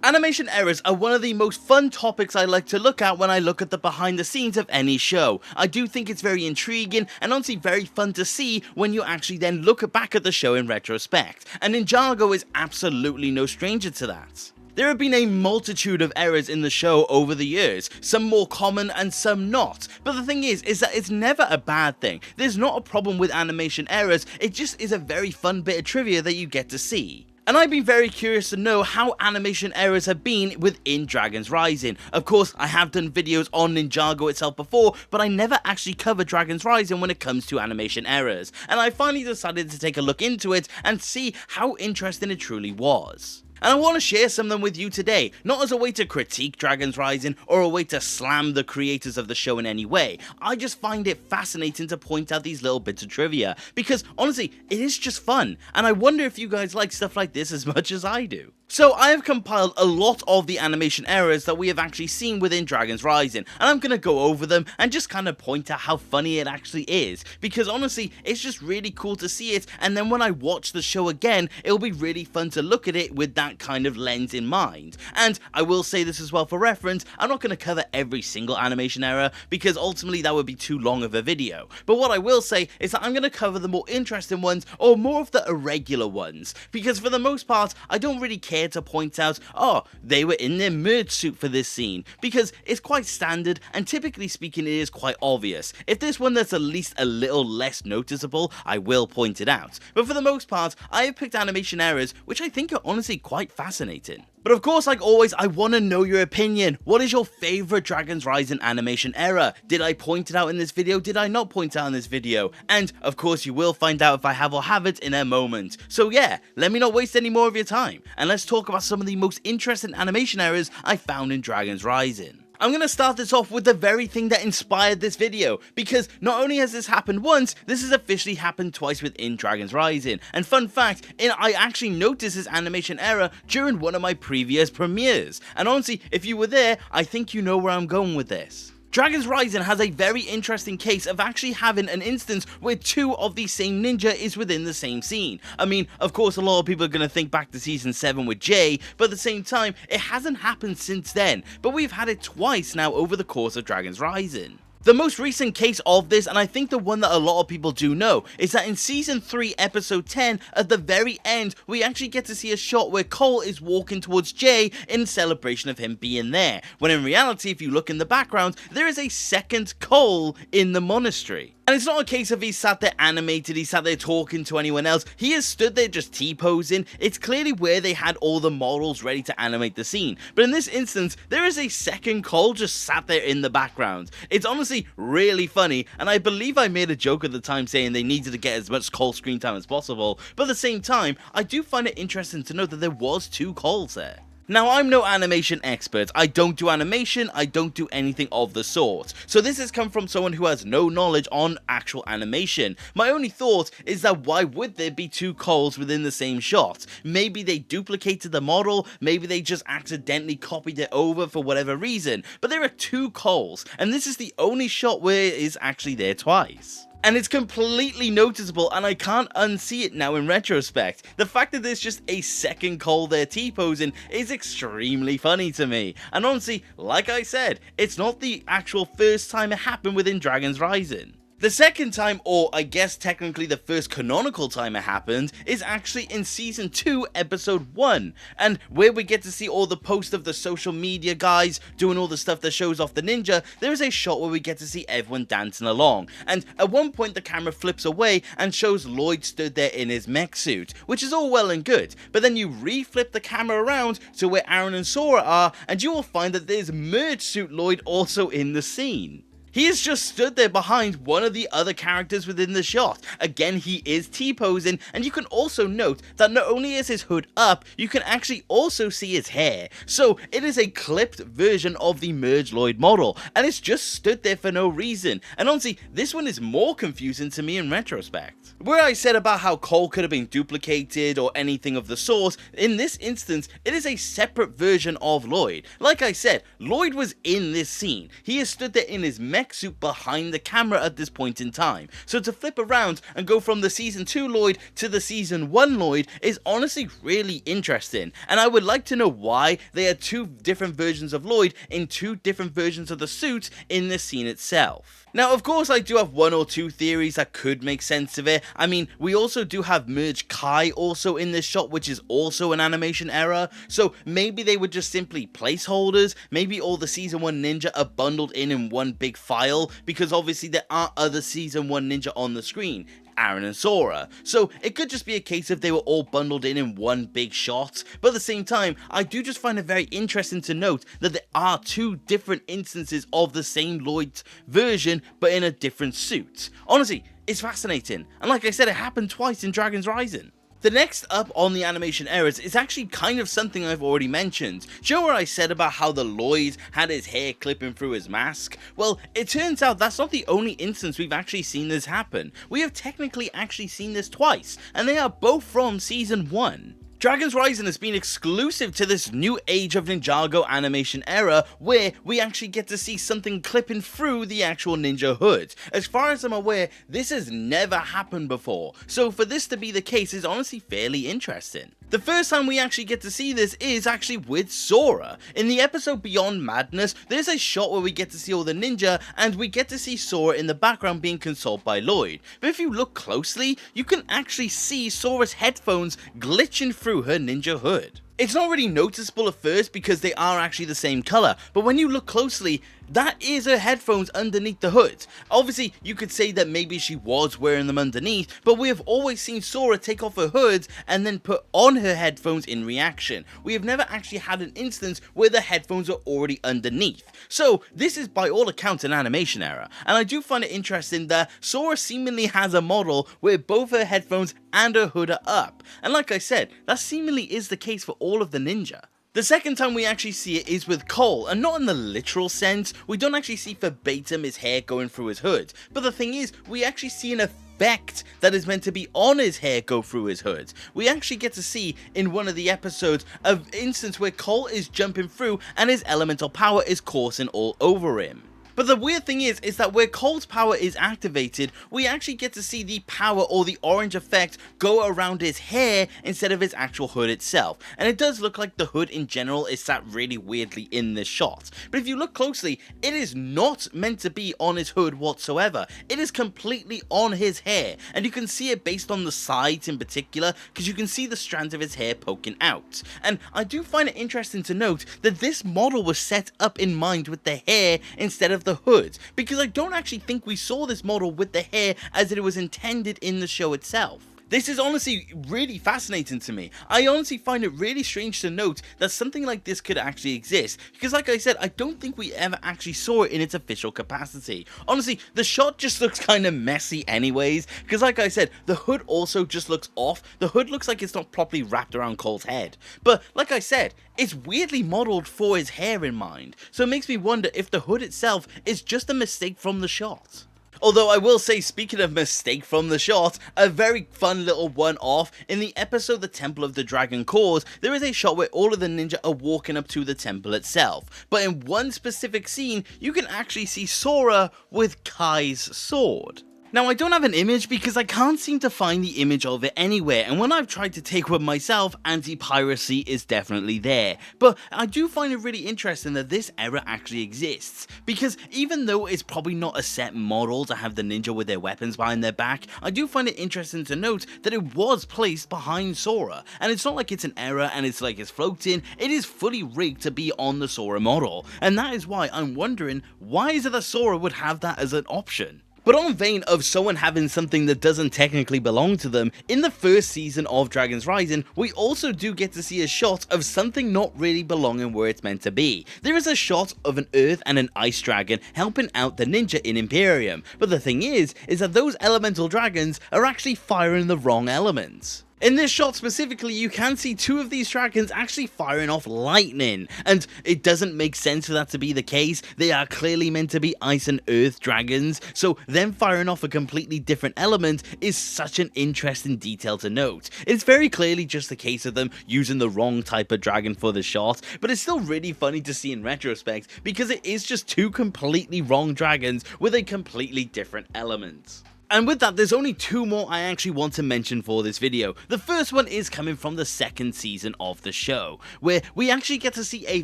Animation errors are one of the most fun topics I like to look at when I look at the behind the scenes of any show. I do think it's very intriguing and honestly very fun to see when you actually then look back at the show in retrospect, and Ninjago is absolutely no stranger to that. There have been a multitude of errors in the show over the years, some more common and some not, but the thing is that it's never a bad thing. There's not a problem with animation errors, it just is a very fun bit of trivia that you get to see. And I've been very curious to know how animation errors have been within Dragon's Rising. Of course, I have done videos on Ninjago itself before, but I never actually covered Dragon's Rising when it comes to animation errors, and I finally decided to take a look into it and see how interesting it truly was. And I want to share some of them with you today, not as a way to critique Dragon's Rising or a way to slam the creators of the show in any way. I just find it fascinating to point out these little bits of trivia, because honestly, it is just fun, and I wonder if you guys like stuff like this as much as I do. So I have compiled a lot of the animation errors that we have actually seen within Dragon's Rising, and I'm going to go over them and just kind of point out how funny it actually is, because honestly, it's just really cool to see it, and then when I watch the show again, it'll be really fun to look at it with that kind of lens in mind. And I will say this as well for reference, I'm not going to cover every single animation error, because ultimately that would be too long of a video, but what I will say is that I'm going to cover the more interesting ones, or more of the irregular ones, because for the most part, I don't really care to point out, oh, they were in their merge suit for this scene, because it's quite standard, and typically speaking it is quite obvious. If there's one that's at least a little less noticeable, I will point it out, but for the most part, I have picked animation errors which I think are honestly quite fascinating. But of course, like always, I want to know your opinion. What is your favourite Dragon's Rising animation error? Did I point it out in this video? Did I not point it out in this video? And of course, you will find out if I have or haven't in a moment. So yeah, let me not waste any more of your time, and let's talk about some of the most interesting animation errors I found in Dragon's Rising. I'm going to start this off with the very thing that inspired this video, because not only has this happened once, this has officially happened twice within Dragon's Rising. And fun fact, I actually noticed this animation error during one of my previous premieres, and honestly, if you were there, I think you know where I'm going with this. Dragon's Rising has a very interesting case of actually having an instance where two of the same ninja is within the same scene. I mean, of course a lot of people are going to think back to season 7 with Jay, but at the same time, it hasn't happened since then, but we've had it twice now over the course of Dragon's Rising. The most recent case of this, and I think the one that a lot of people do know, is that in Season 3, Episode 10, at the very end, we actually get to see a shot where Cole is walking towards Jay in celebration of him being there, when in reality, if you look in the background, there is a second Cole in the monastery. And it's not a case of he sat there animated, he sat there talking to anyone else, he has stood there just T-posing. It's clearly where they had all the models ready to animate the scene, but in this instance, there is a second Cole just sat there in the background. It's honestly really funny, and I believe I made a joke at the time saying they needed to get as much Cole screen time as possible, but at the same time, I do find it interesting to know that there was two Coles there. Now, I'm no animation expert, I don't do animation, I don't do anything of the sort, so this has come from someone who has no knowledge on actual animation. My only thought is that why would there be two Coles within the same shot? Maybe they duplicated the model, maybe they just accidentally copied it over for whatever reason, but there are two Coles, and this is the only shot where it is actually there twice. And it's completely noticeable, and I can't unsee it now in retrospect. The fact that there's just a second Cole there T-posing is extremely funny to me. And honestly, like I said, it's not the actual first time it happened within Dragon's Rising. The second time, or I guess technically the first canonical time it happened, is actually in Season 2, Episode 1, and where we get to see all the posts of the social media guys doing all the stuff that shows off the ninja, there is a shot where we get to see everyone dancing along, and at one point the camera flips away and shows Lloyd stood there in his mech suit, which is all well and good, but then you re-flip the camera around to where Aaron and Sora are, and you will find that there's merge suit Lloyd also in the scene. He has just stood there behind one of the other characters within the shot. Again, he is T-posing, and you can also note that not only is his hood up, you can actually also see his hair. So it is a clipped version of the Merge Lloyd model, and it's just stood there for no reason. And honestly, this one is more confusing to me in retrospect. Where I said about how Cole could have been duplicated or anything of the sort, in this instance, it is a separate version of Lloyd. Like I said, Lloyd was in this scene. He has stood there in his mech suit behind the camera at this point in time. So to flip around and go from the Season 2 Lloyd to the Season 1 Lloyd is honestly really interesting, and I would like to know why they had two different versions of Lloyd in two different versions of the suit in the scene itself. Now, of course, I do have one or two theories that could make sense of it. I mean, we also do have Merge Kai also in this shot, which is also an animation error, so maybe they were just simply placeholders. Maybe all the Season 1 Ninja are bundled in one big file, because obviously there are other Season 1 Ninja on the screen, Aaron and Sora, so it could just be a case of they were all bundled in one big shot. But at the same time, I do just find it very interesting to note that there are two different instances of the same Lloyd version, but in a different suit. Honestly, it's fascinating, and like I said, it happened twice in Dragon's Rising. The next up on the animation errors is actually kind of something I've already mentioned. Do you know what I said about how the Lloyd had his hair clipping through his mask? Well, it turns out that's not the only instance we've actually seen this happen. We have technically actually seen this twice, and they are both from Season 1. Dragon's Rising has been exclusive to this new age of Ninjago animation era, where we actually get to see something clipping through the actual ninja hood. As far as I'm aware, this has never happened before, so for this to be the case is honestly fairly interesting. The first time we actually get to see this is actually with Sora. In the episode Beyond Madness, there's a shot where we get to see all the ninja, and we get to see Sora in the background being consoled by Lloyd. But if you look closely, you can actually see Sora's headphones glitching through her ninja hood. It's not really noticeable at first because they are actually the same color, but when you look closely, that is her headphones underneath the hood. Obviously, you could say that maybe she was wearing them underneath, but we have always seen Sora take off her hood and then put on her headphones in reaction. We have never actually had an instance where the headphones are already underneath. So this is by all accounts an animation error, and I do find it interesting that Sora seemingly has a model where both her headphones and her hood are up. And like I said, that seemingly is the case for all of the ninja. The second time we actually see it is with Cole, and not in the literal sense. We don't actually see verbatim his hair going through his hood, but the thing is, we actually see an effect that is meant to be on his hair go through his hood. We actually get to see in one of the episodes an instance where Cole is jumping through and his elemental power is coursing all over him. But the weird thing is that where Cole's power is activated, we actually get to see the power or the orange effect go around his hair instead of his actual hood itself. And it does look like the hood in general is sat really weirdly in this shot. But if you look closely, it is not meant to be on his hood whatsoever. It is completely on his hair. And you can see it based on the sides in particular, because you can see the strands of his hair poking out. And I do find it interesting to note that this model was set up in mind with the hair instead of the hood, because I don't actually think we saw this model with the hair as it was intended in the show itself. This is honestly really fascinating to me. I honestly find it really strange to note that something like this could actually exist, because like I said, I don't think we ever actually saw it in its official capacity. Honestly, the shot just looks kind of messy anyways, because like I said, the hood also just looks off. The hood looks like it's not properly wrapped around Cole's head. But like I said, it's weirdly modeled for his hair in mind, so it makes me wonder if the hood itself is just a mistake from the shot. Although I will say, speaking of mistake from the shot, a very fun little one-off, in the episode The Temple of the Dragon Cause, there is a shot where all of the ninja are walking up to the temple itself. But in one specific scene, you can actually see Sora with Kai's sword. Now, I don't have an image because I can't seem to find the image of it anywhere, and when I've tried to take one myself, anti-piracy is definitely there. But I do find it really interesting that this error actually exists, because even though it's probably not a set model to have the ninja with their weapons behind their back, I do find it interesting to note that it was placed behind Sora, and it's not like it's an error and it's like it's floating. It is fully rigged to be on the Sora model, and that is why I'm wondering, why is it that Sora would have that as an option? But on vein of someone having something that doesn't technically belong to them, in the first season of Dragon's Rising, we also do get to see a shot of something not really belonging where it's meant to be. There is a shot of an earth and an ice dragon helping out the ninja in Imperium, but the thing is that those elemental dragons are actually firing the wrong elements. In this shot specifically, you can see two of these dragons actually firing off lightning, and it doesn't make sense for that to be the case. They are clearly meant to be ice and earth dragons, so them firing off a completely different element is such an interesting detail to note. It's very clearly just a case of them using the wrong type of dragon for the shot, but it's still really funny to see in retrospect because it is just two completely wrong dragons with a completely different element. And with that, there's only two more I actually want to mention for this video. The first one is coming from the second season of the show, where we actually get to see a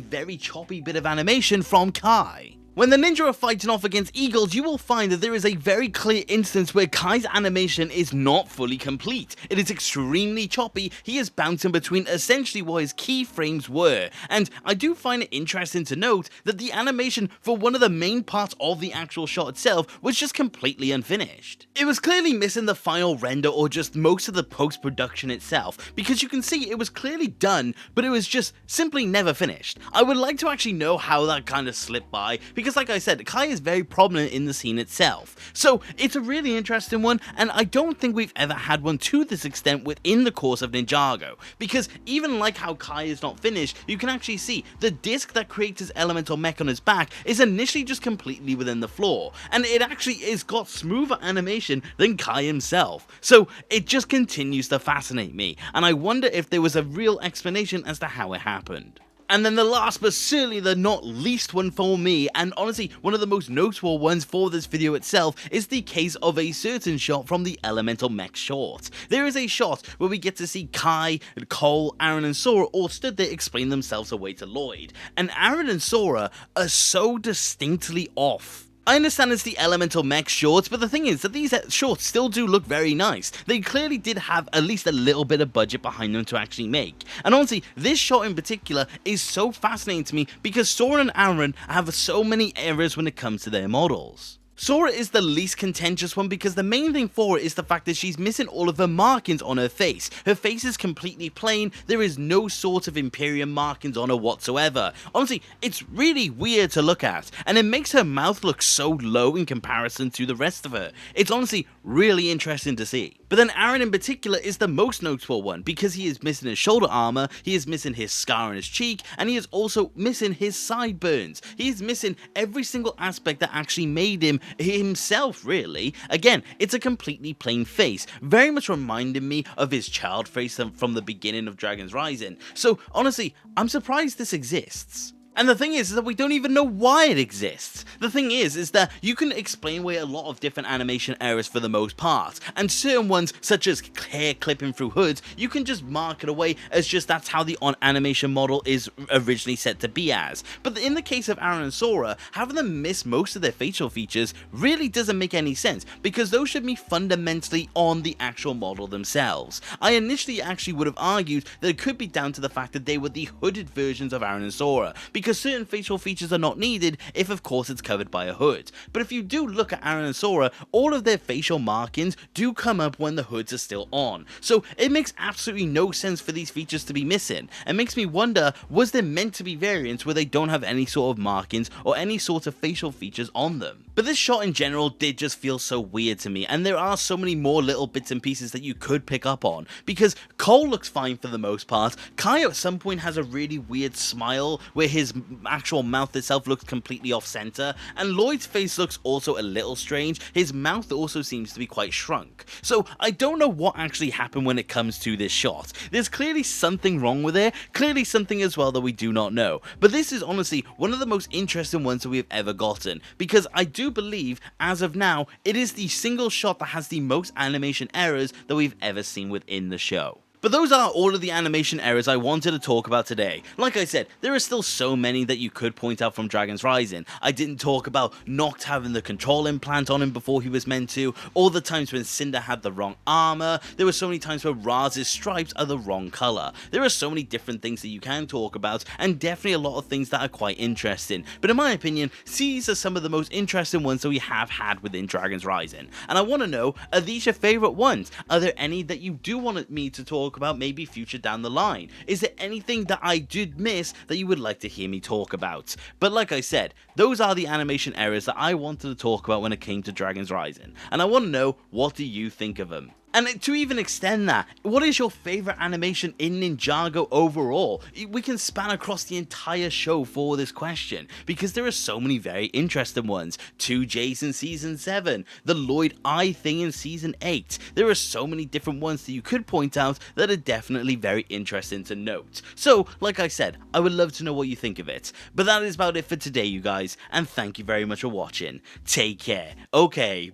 very choppy bit of animation from Kai. When the ninja are fighting off against eagles, you will find that there is a very clear instance where Kai's animation is not fully complete. It is extremely choppy. He is bouncing between essentially what his keyframes were, and I do find it interesting to note that the animation for one of the main parts of the actual shot itself was just completely unfinished. It was clearly missing the final render or just most of the post-production itself, because you can see it was clearly done, but it was just simply never finished. I would like to actually know how that kind of slipped by, because like I said, Kai is very prominent in the scene itself. So it's a really interesting one, and I don't think we've ever had one to this extent within the course of Ninjago, because even like how Kai is not finished, you can actually see the disc that creates his elemental mech on his back is initially just completely within the floor, and it actually is got smoother animation than Kai himself. So it just continues to fascinate me, and I wonder if there was a real explanation as to how it happened. And then the last but certainly the not least one for me, and honestly one of the most notable ones for this video itself, is the case of a certain shot from the Elemental Mech short. There is a shot where we get to see Kai, Cole, Aaron and Sora all stood there explaining themselves away to Lloyd, and Aaron and Sora are so distinctly off. I understand it's the Elemental Mech shorts, but the thing is that these shorts still do look very nice. They clearly did have at least a little bit of budget behind them to actually make. And honestly, this shot in particular is so fascinating to me because Sora and Aaron have so many errors when it comes to their models. Sora is the least contentious one because the main thing for it is the fact that she's missing all of her markings on her face. Her face is completely plain, there is no sort of Imperium markings on her whatsoever. Honestly, it's really weird to look at, and it makes her mouth look so low in comparison to the rest of her. It's honestly really interesting to see. But then Aaron in particular is the most notable one because he is missing his shoulder armor, he is missing his scar on his cheek, and he is also missing his sideburns. He is missing every single aspect that actually made him himself, really. Again, it's a completely plain face, very much reminding me of his child face from the beginning of Dragon's Rising. So honestly, I'm surprised this exists. And the thing is that we don't even know why it exists. The thing is that you can explain away a lot of different animation errors for the most part, and certain ones, such as hair clipping through hoods, you can just mark it away as just that's how the animation model is originally set to be as. But in the case of Aaron and Sora, having them miss most of their facial features really doesn't make any sense, because those should be fundamentally on the actual model themselves. I initially actually would have argued that it could be down to the fact that they were the hooded versions of Aaron and Sora, because certain facial features are not needed if of course it's covered by a hood. But if you do look at Aaron and Sora, all of their facial markings do come up when the hoods are still on. So it makes absolutely no sense for these features to be missing. It makes me wonder, was there meant to be variants where they don't have any sort of markings or any sort of facial features on them? But this shot in general did just feel so weird to me, and there are so many more little bits and pieces that you could pick up on, because Cole looks fine for the most part. Kai at some point has a really weird smile where his actual mouth itself looks completely off center, and Lloyd's face looks also a little strange. His mouth also seems to be quite shrunk. So I don't know what actually happened when it comes to this shot. There's clearly something wrong with it, clearly something as well that we do not know. But this is honestly one of the most interesting ones that we have ever gotten, because I do believe, as of now, it is the single shot that has the most animation errors that we've ever seen within the show. But those are all of the animation errors I wanted to talk about today. Like I said, there are still so many that you could point out from Dragon's Rising. I didn't talk about Noct having the control implant on him before he was meant to, all the times when Cinder had the wrong armor, there were so many times where Raz's stripes are the wrong color. There are so many different things that you can talk about, and definitely a lot of things that are quite interesting. But in my opinion, these are some of the most interesting ones that we have had within Dragon's Rising. And I want to know, are these your favorite ones? Are there any that you do want me to talk about maybe future down the line? Is there anything that I did miss that you would like to hear me talk about? But like I said, those are the animation errors that I wanted to talk about when it came to Dragon's Rising, and I want to know, what do you think of them? And to even extend that, what is your favorite animation in Ninjago overall? We can span across the entire show for this question, because there are so many very interesting ones. 2J's in Season 7, the Lloyd Eye thing in Season 8. There are so many different ones that you could point out that are definitely very interesting to note. So, like I said, I would love to know what you think of it. But that is about it for today, you guys, and thank you very much for watching. Take care. Okay,